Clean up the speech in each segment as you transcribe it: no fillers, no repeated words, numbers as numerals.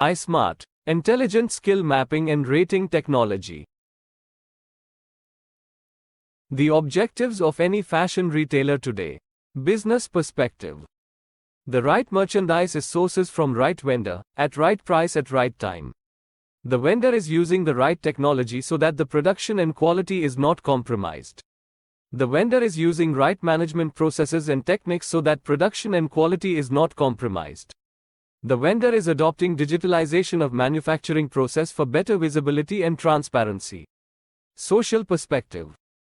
iSmart, intelligent skill mapping and rating technology. The objectives of any fashion retailer today. Business perspective. The right merchandise is sources from right vendor, at right price at right time. The vendor is using the right technology so that the production and quality is not compromised. The vendor is using right management processes and techniques so that production and quality is not compromised. The vendor is adopting digitalization of manufacturing process for better visibility and transparency. Social perspective.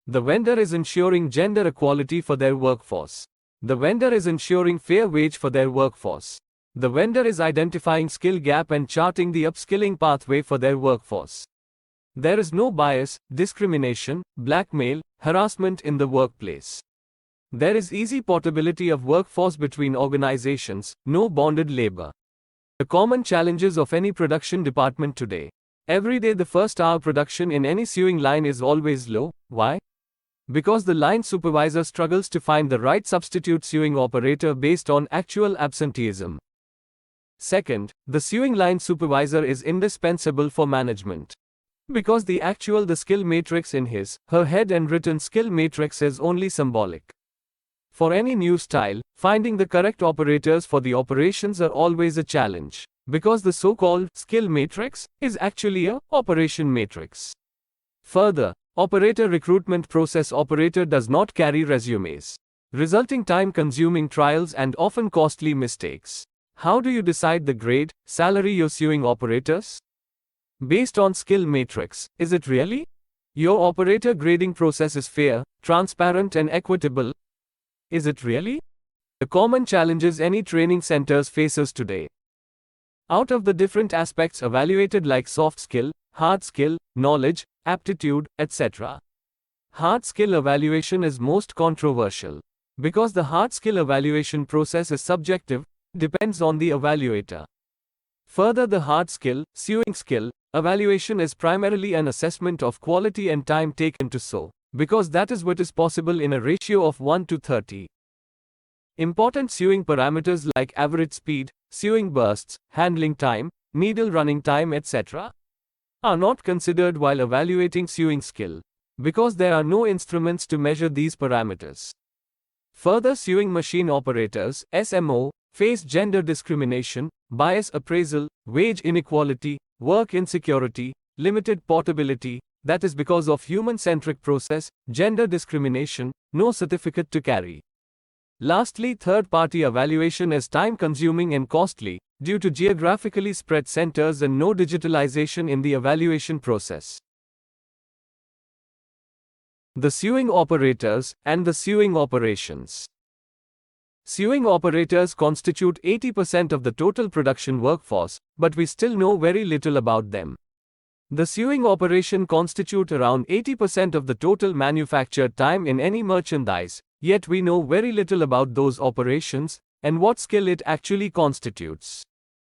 The vendor is ensuring gender equality for their workforce. The vendor is ensuring fair wage for their workforce. The vendor is identifying skill gap and charting the upskilling pathway for their workforce. There is no bias, discrimination, blackmail, harassment in the workplace. There is easy portability of workforce between organizations, no bonded labor. The common challenges of any production department today. Every day the first hour production in any sewing line is always low. Why? Because the line supervisor struggles to find the right substitute sewing operator based on actual absenteeism. Second, the sewing line supervisor is indispensable for management. Because the skill matrix in her head and written skill matrix is only symbolic. For any new style, finding the correct operators for the operations are always a challenge, because the so-called skill matrix is actually a operation matrix. Further, operator recruitment process operator does not carry resumes, resulting time-consuming trials and often costly mistakes. How do you decide the grade, salary you're sewing operators? Based on skill matrix, is it really? Your operator grading process is fair, transparent and equitable. Is it really? The common challenges any training centers faces today. Out of the different aspects evaluated like soft skill, hard skill, knowledge, aptitude, etc. Hard skill evaluation is most controversial. Because the hard skill evaluation process is subjective, depends on the evaluator. Further, the hard skill, sewing skill, evaluation is primarily an assessment of quality and time taken to sew, because that is what is possible in a ratio of 1:30. Important sewing parameters like average speed, sewing bursts, handling time, needle running time, etc. are not considered while evaluating sewing skill, because there are no instruments to measure these parameters. Further, sewing machine operators, SMO, face gender discrimination, bias appraisal, wage inequality, work insecurity, limited portability, that is because of human-centric process, gender discrimination, no certificate to carry. Lastly, third-party evaluation is time-consuming and costly, due to geographically spread centers and no digitalization in the evaluation process. The sewing operators and the sewing operations. Sewing operators constitute 80% of the total production workforce, but we still know very little about them. The sewing operation constitute around 80% of the total manufactured time in any merchandise, yet we know very little about those operations, and what skill it actually constitutes.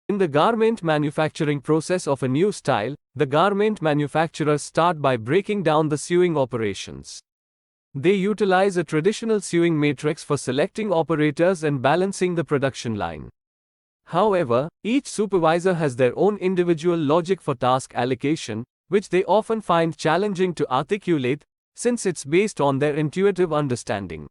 In the garment manufacturing process of a new style, the garment manufacturers start by breaking down the sewing operations. They utilize a traditional sewing matrix for selecting operators and balancing the production line. However, each supervisor has their own individual logic for task allocation, which they often find challenging to articulate, since it's based on their intuitive understanding.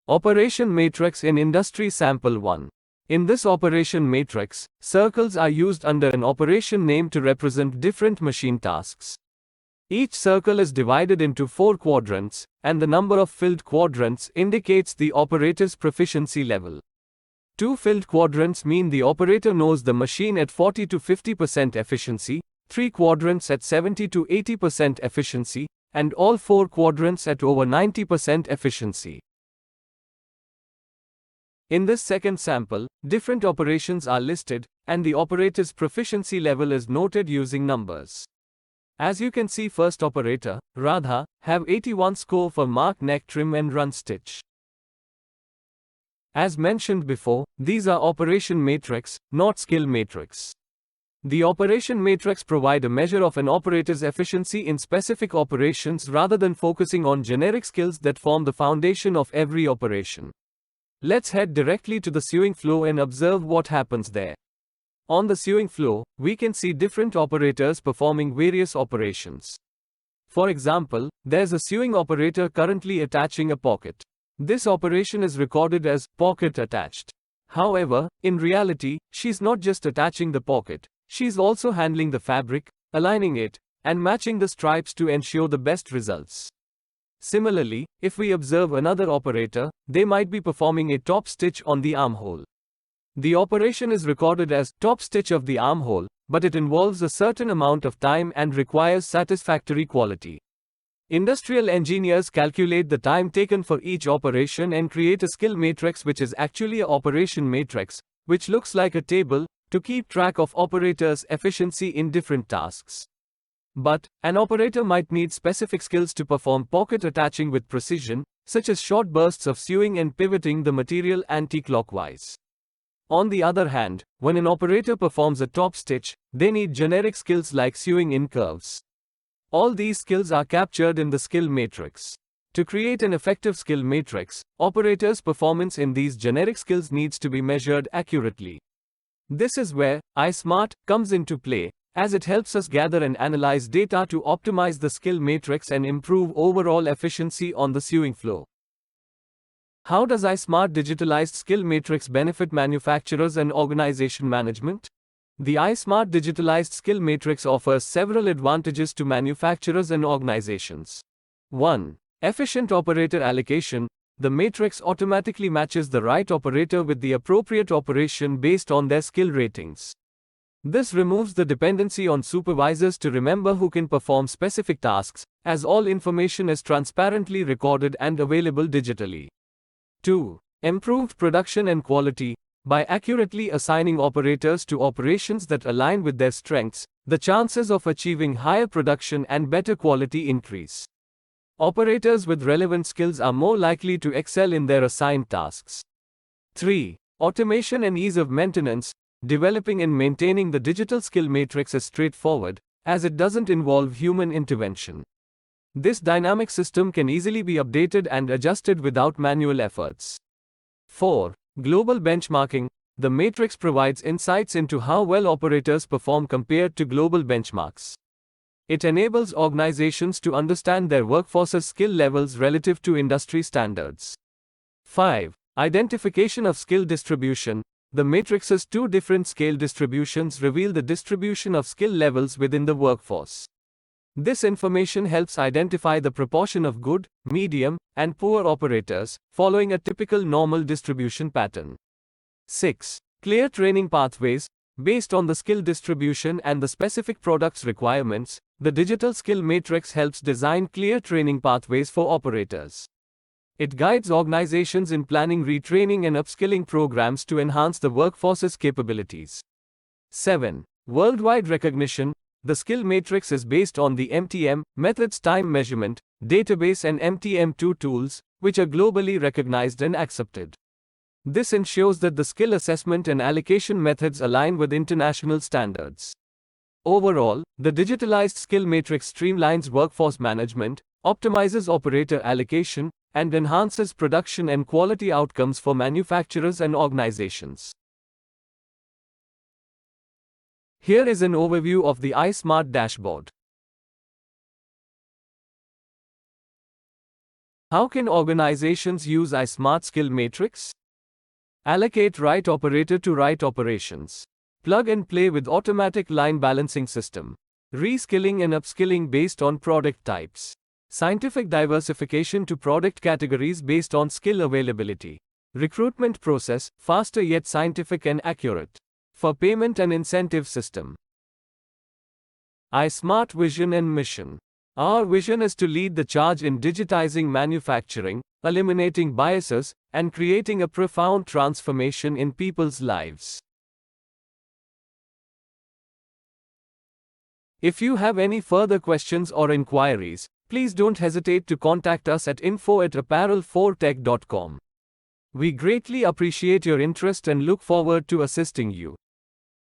Operation Matrix in Industry Sample 1. In this operation matrix, circles are used under an operation name to represent different machine tasks. Each circle is divided into 4 quadrants, and the number of filled quadrants indicates the operator's proficiency level. 2 filled quadrants mean the operator knows the machine at 40 to 50% efficiency, 3 quadrants at 70 to 80% efficiency, and all 4 quadrants at over 90% efficiency. In this second sample, different operations are listed, and the operator's proficiency level is noted using numbers. As you can see, first operator, Radha, have 81 score for mark neck trim and run stitch. As mentioned before, these are operation matrix, not skill matrix. The operation matrix provide a measure of an operator's efficiency in specific operations rather than focusing on generic skills that form the foundation of every operation. Let's head directly to the sewing floor and observe what happens there. On the sewing floor, we can see different operators performing various operations. For example, there's a sewing operator currently attaching a pocket. This operation is recorded as pocket attached. However, in reality, she's not just attaching the pocket, she's also handling the fabric, aligning it, and matching the stripes to ensure the best results. Similarly, if we observe another operator, they might be performing a top stitch on the armhole. The operation is recorded as top stitch of the armhole, but it involves a certain amount of time and requires satisfactory quality. Industrial engineers calculate the time taken for each operation and create a skill matrix, which is actually an operation matrix, which looks like a table, to keep track of operators' efficiency in different tasks. But, an operator might need specific skills to perform pocket attaching with precision, such as short bursts of sewing and pivoting the material anti-clockwise. On the other hand, when an operator performs a top stitch, they need generic skills like sewing in curves. All these skills are captured in the skill matrix. To create an effective skill matrix, operators' performance in these generic skills needs to be measured accurately. This is where iSmart comes into play, as it helps us gather and analyze data to optimize the skill matrix and improve overall efficiency on the sewing floor. How does iSmart digitalized skill matrix benefit manufacturers and organization management? The iSmart digitalized skill matrix offers several advantages to manufacturers and organizations. 1. Efficient operator allocation. The matrix automatically matches the right operator with the appropriate operation based on their skill ratings. This removes the dependency on supervisors to remember who can perform specific tasks, as all information is transparently recorded and available digitally. 2. Improved production and quality. By accurately assigning operators to operations that align with their strengths, the chances of achieving higher production and better quality increase. Operators with relevant skills are more likely to excel in their assigned tasks. 3. Automation and ease of maintenance. Developing and maintaining the digital skill matrix is straightforward, as it doesn't involve human intervention. This dynamic system can easily be updated and adjusted without manual efforts. 4. Global benchmarking. The matrix provides insights into how well operators perform compared to global benchmarks. It enables organizations to understand their workforce's skill levels relative to industry standards. 5. Identification of skill distribution. The matrix's two different scale distributions reveal the distribution of skill levels within the workforce. This information helps identify the proportion of good, medium, and poor operators, following a typical normal distribution pattern. 6. Clear training pathways. Based on the skill distribution and the specific product's requirements, the digital skill matrix helps design clear training pathways for operators. It guides organizations in planning retraining and upskilling programs to enhance the workforce's capabilities. 7. Worldwide recognition. The skill matrix is based on the MTM methods time measurement, database and MTM2 tools, which are globally recognized and accepted. This ensures that the skill assessment and allocation methods align with international standards. Overall, the digitalized skill matrix streamlines workforce management, optimizes operator allocation, and enhances production and quality outcomes for manufacturers and organizations. Here is an overview of the iSmart dashboard. How can organizations use iSmart skill matrix? Allocate right operator to right operations. Plug and play with automatic line balancing system. Reskilling and upskilling based on product types. Scientific diversification to product categories based on skill availability. Recruitment process, faster yet scientific and accurate. For payment and incentive system. iSmart vision and mission. Our vision is to lead the charge in digitizing manufacturing, eliminating biases, and creating a profound transformation in people's lives. If you have any further questions or inquiries, please don't hesitate to contact us at info@apparel4tech.com. We greatly appreciate your interest and look forward to assisting you.